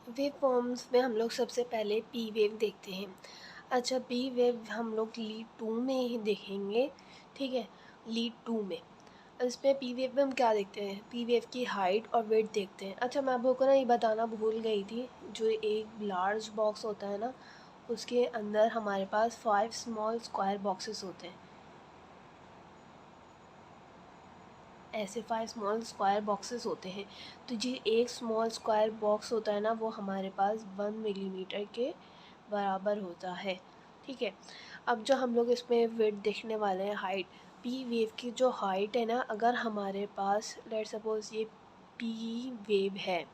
Wave forms में हम लोग सबसे पहले पी वेव देखते हैं। अच्छा, पी वेव हम लोग लीड 2 में ही देखेंगे, ठीक है। लीड 2 में इसमें पी वेव में हम क्या देखते हैं, पी वेव की हाइट और वेट देखते हैं। अच्छा, मैं आपको ना ये बताना भूल गई थी, जो एक लार्ज बॉक्स होता है ना, उसके अंदर हमारे पास 5 स्मॉल स्क्वायर बॉक्सेस होते हैं। ऐसे 5 स्मॉल स्क्वायर बॉक्सेस होते हैं। तो ये एक स्मॉल स्क्वायर बॉक्स होता है ना, वो हमारे पास 1 मिलीमीटर के बराबर होता है, ठीक है। अब जो हम लोग इसमें विड्थ देखने वाले हैं, हाइट, पी वेव की जो हाइट है ना, अगर हमारे पास लेट्स सपोज ये पी वेव है।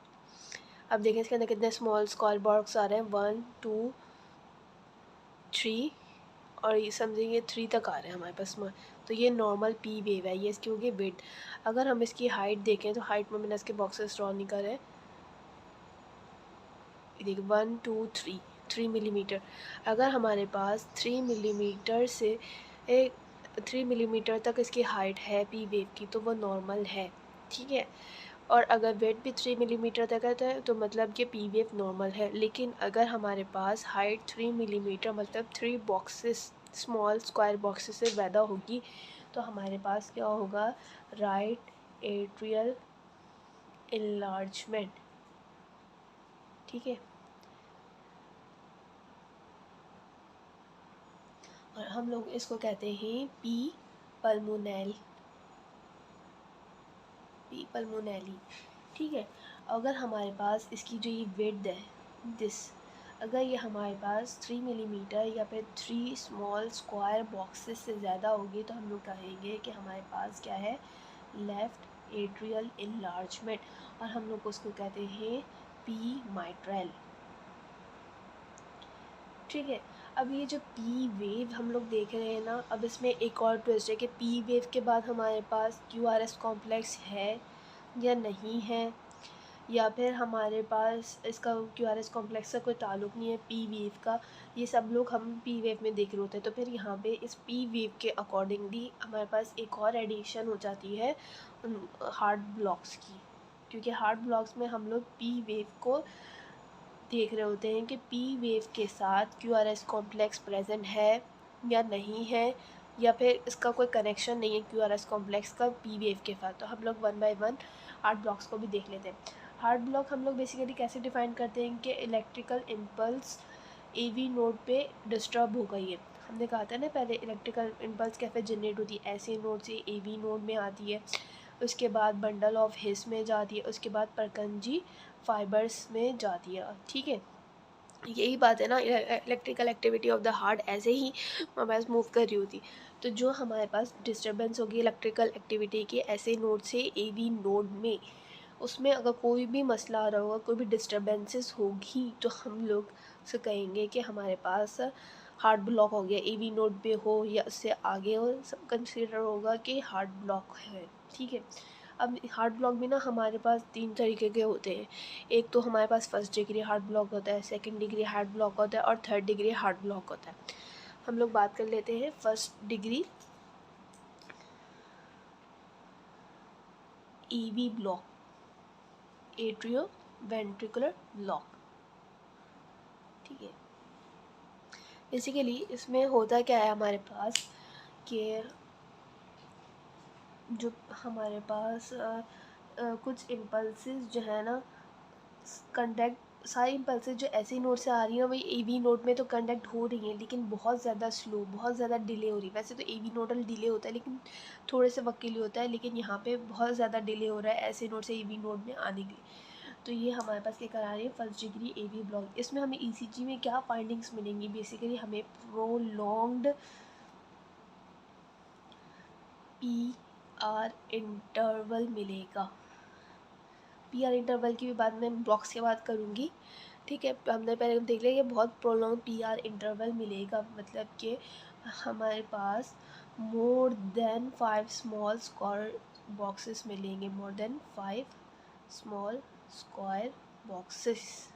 अब देखें इसके अंदर कितने स्मॉल स्क्वायर बॉक्स आ रहे हैं, 1 2 3, और ये समझिए 3 तक आ रहे हैं हमारे पास। तो ये नॉर्मल पी वेव है, ये इसकी होगी विड्थ। अगर हम इसकी हाइट देखें तो हाइट में मैंने इसके बॉक्सेस ड्रॉ नहीं करे, देखिए 1 2 3, 3 मिलीमीटर। अगर हमारे पास 3 मिलीमीटर से एक 3 मिलीमीटर तक इसकी हाइट है पी वेव की, तो वो नॉर्मल है, ठीक है। और अगर वेट भी 3 मिलीमीटर तक है तो मतलब ये पी वेव नॉर्मल है। लेकिन अगर हमारे पास हाइट 3 मिलीमीटर मतलब 3 बॉक्सेस स्मॉल स्क्वायर बॉक्सेस से ज़्यादा होगी, तो हमारे पास क्या होगा, राइट एट्रियल इनलार्जमेंट, ठीक है। और हम लोग इसको कहते हैं पल्मोनेल पी पल्मोनेली, ठीक है। अगर हमारे पास इसकी जो ये विड्थ है दिस, अगर ये हमारे पास 3 मिलीमीटर या फिर 3 स्मॉल स्क्वायर बॉक्सेस से ज़्यादा होगी, तो हम लोग कहेंगे कि हमारे पास क्या है, लेफ़्ट एट्रियल इनलार्जमेंट, और हम लोग उसको कहते हैं पी माइट्रल, ठीक है। अब ये जो पी वेव हम लोग देख रहे हैं ना, अब इसमें एक और ट्विस्ट है कि पी वेव के बाद हमारे पास क्यू आर एस कॉम्प्लेक्स है या नहीं है, या फिर हमारे पास इसका क्यू आर एस कॉम्प्लेक्स का कोई ताल्लुक़ नहीं है पी वेव का। ये सब लोग हम पी वेव में देख रहे होते हैं। तो फिर यहाँ पे इस पी वेव के अकॉर्डिंगली हमारे पास एक और एडिशन हो जाती है हार्ड ब्लॉक्स की, क्योंकि हार्ड ब्लॉक्स में हम लोग पी वेव को देख रहे होते हैं कि पी वेव के साथ Q R S complex present है या नहीं है, या फिर इसका कोई कनेक्शन नहीं है क्यू आर एस कॉम्प्लेक्स का पी वेव के साथ। तो हम लोग 1 बाय 1 हार्ड ब्लॉक्स को भी देख लेते हैं। हार्ड ब्लॉक हम लोग बेसिकली कैसे डिफाइन करते हैं कि electrical impulse A V node पे डिस्टर्ब हो गई है। हमने कहा था ना पहले, इलेक्ट्रिकल इम्पल्स कैसे जनरेट होती है, ऐसे नोड से ए वी नोड में आती है, उसके बाद बंडल ऑफ हिस में जाती है, उसके बाद परकंजी फाइबर्स में जाती है, ठीक है। यही बात है ना, electrical activity of the heart ऐसे ही हमारे पास मूव कर रही होती। तो जो हमारे पास डिस्टर्बेंस होगी इलेक्ट्रिकल एक्टिविटी की ऐसे नोड से ए वी नोड में, उसमें अगर कोई भी मसला आ रहा होगा, कोई भी डिस्टर्बेंसेस होगी, तो हम लोग से कहेंगे कि हमारे पास हार्ट ब्लॉक हो गया, ए वी नोड पे हो या उससे आगे हो, सब कंसिडर होगा कि हार्ट ब्लॉक है, ठीक है। अब हार्ट ब्लॉक भी ना हमारे पास 3 तरीके के होते हैं। एक तो हमारे पास फर्स्ट डिग्री हार्ट ब्लॉक होता है, सेकंड डिग्री हार्ट ब्लॉक होता है, और थर्ड डिग्री हार्ट ब्लॉक होता है। हम लोग बात कर लेते हैं first degree EV block, atrio ventricular block, ठीक है। बेसिकली इसमें होता क्या है हमारे पास कि जो हमारे पास कुछ इम्पल्सेस जो है ना, कंडक्ट सारी इम्पल्सेस जो ऐसी नोट से आ रही हैं, वही ए वी नोट में तो कंडक्ट हो रही हैं, लेकिन बहुत ज़्यादा स्लो, बहुत ज़्यादा डिले हो रही है। वैसे तो ए वी नोटल डिले होता है, लेकिन थोड़े से वक्त के लिए होता है, लेकिन यहाँ पे बहुत ज़्यादा डिले हो रहा है ऐसे नोट से ए वी नोट में आने के लिए। तो ये हमारे पास क्या करा रही है, first degree A V block. इसमें हमें ई सी जी में क्या फाइंडिंग्स मिलेंगी, बेसिकली हमें प्रोलॉन्ग्ड पी आर इंटरवल मिलेगा। पी आर इंटरवल की भी बात मैं ब्लॉक्स के बाद करूँगी, ठीक है। हमने पहले देख लिया कि बहुत प्रोलॉन्ग पी आर इंटरवल मिलेगा, मतलब कि हमारे पास more than 5 small square boxes मिलेंगे, more than 5 small square boxes,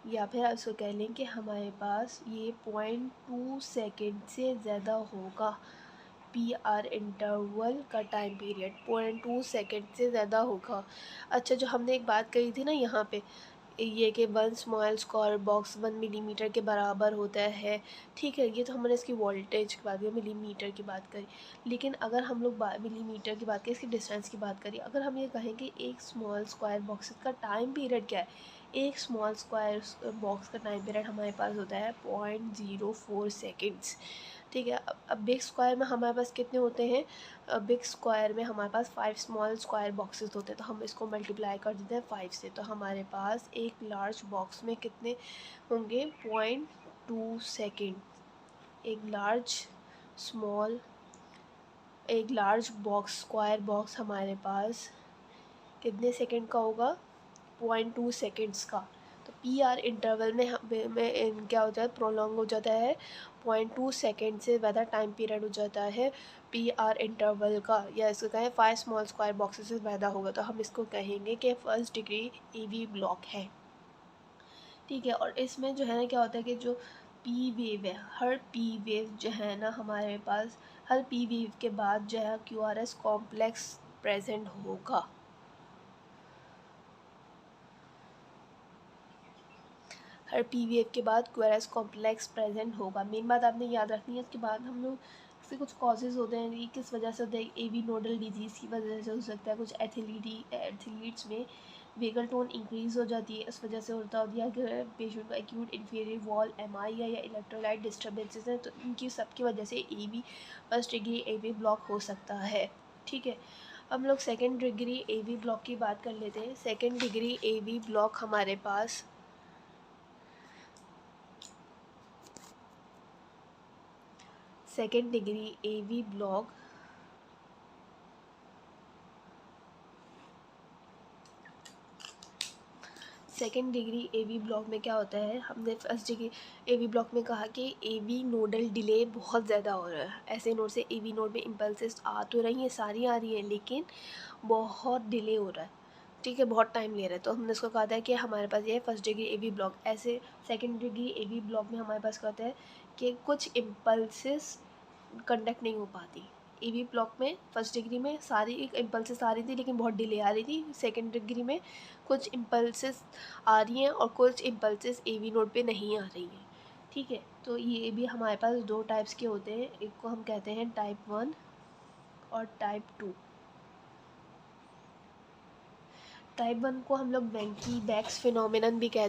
या फिर आप इसको कह लें कि हमारे पास ये 0.2 सेकेंड से ज़्यादा होगा पी आर इंटरवल का टाइम पीरियड 0.2 सेकेंड से ज़्यादा होगा। अच्छा, जो हमने एक बात कही थी ना यहाँ पे, ये कि 1 स्मॉल स्क्वायर बॉक्स 1 मिलीमीटर के बराबर होता है, ठीक है, ये तो हमने इसकी वोल्टेज की बात की, मिलीमीटर की बात करी। लेकिन अगर हम लोग मिलीमीटर की बात करें, इसकी डिस्टेंस की बात करें, अगर हम ये कहें कि एक स्मॉल स्क्वायर बॉक्स का टाइम पीरियड क्या है, एक स्मॉल स्क्वायर बॉक्स का टाइम पीरियड हमारे पास होता है 0.04 सेकेंड्स, ठीक है। अब बिग स्क्वायर में हमारे पास कितने होते हैं, बिग स्क्वायर में हमारे पास 5 स्मॉल स्क्वायर बॉक्सेस होते हैं, तो हम इसको मल्टीप्लाई कर देते हैं 5 से, तो हमारे पास एक लार्ज बॉक्स में कितने होंगे, 0.2 सेकेंड। स्मॉल एक लार्ज बॉक्स, स्क्वायर बॉक्स हमारे पास कितने सेकेंड का होगा, 0.2 सेकेंड्स का। तो पी आर इंटरवल में क्या होता है, प्रोलॉन्ग हो जाता है, 0.2 सेकेंड से ज़्यादा टाइम पीरियड हो जाता है पी आर इंटरवल का, या इसको कहें 5 स्मॉल स्क्वायर बॉक्सेस से ज़्यादा होगा, तो हम इसको कहेंगे कि first degree A V block है, ठीक है। और इसमें जो है ना क्या होता है कि जो पी वेव है, हर पी वेव जो है ना हमारे पास, हर पी वेव के बाद जो है Q R S complex present होगा। हर पी वेव के बाद Q R S complex present होगा। मेन बात आपने याद रखनी है। उसके बाद हम लोग इसके कुछ कॉजेज़ होते हैं, ये किस वजह से होता है, ए वी नोडल डिजीज़ की वजह से हो सकता है, कुछ एथलीट्स में वेगल टोन इंक्रीज़ हो जाती है, इस वजह से होता है कि पेशेंट को एक्यूट इन्फीरियर वॉल एम.आई या इलेक्ट्रोलाइट डिस्टर्बेंसेस हैं, तो इनकी सबकी वजह से A V first degree A V block हो सकता है, ठीक है। हम लोग second degree A V block की बात कर लेते हैं। Second degree A V block हमारे पास second degree A V block second degree A V block में क्या होता है, हमने first degree A V block में कहा कि ए वी नोडल डिले बहुत ज़्यादा हो रहा है। ऐसे नोड से ए वी नोड में इम्पल्सेस आ तो रही हैं, सारी आ रही हैं, लेकिन बहुत डिले हो रहा है, ठीक है, बहुत टाइम ले रहा है, तो हमने इसको कहा था कि हमारे पास ये है फर्स्ट डिग्री ए वी ब्लॉक। ऐसे second degree A V block में हमारे पास क्या होता है कि कुछ इम्पल्सेस कंडक्ट नहीं हो पाती। ए वी ब्लॉक में फर्स्ट डिग्री में सारी इम्पल्सेस आ रही थी, लेकिन बहुत डिले आ रही थी। सेकेंड डिग्री में कुछ इम्पल्सेस आ रही हैं और कुछ इम्पल्सेस ए वी नोड पे नहीं आ रही हैं, ठीक है। तो ये भी हमारे पास दो टाइप्स के होते हैं, एक को हम कहते हैं टाइप 1 और टाइप 2। टाइप 1 को हम लोग वेंकी बैक्स फिनोमिनन भी कहते हैं।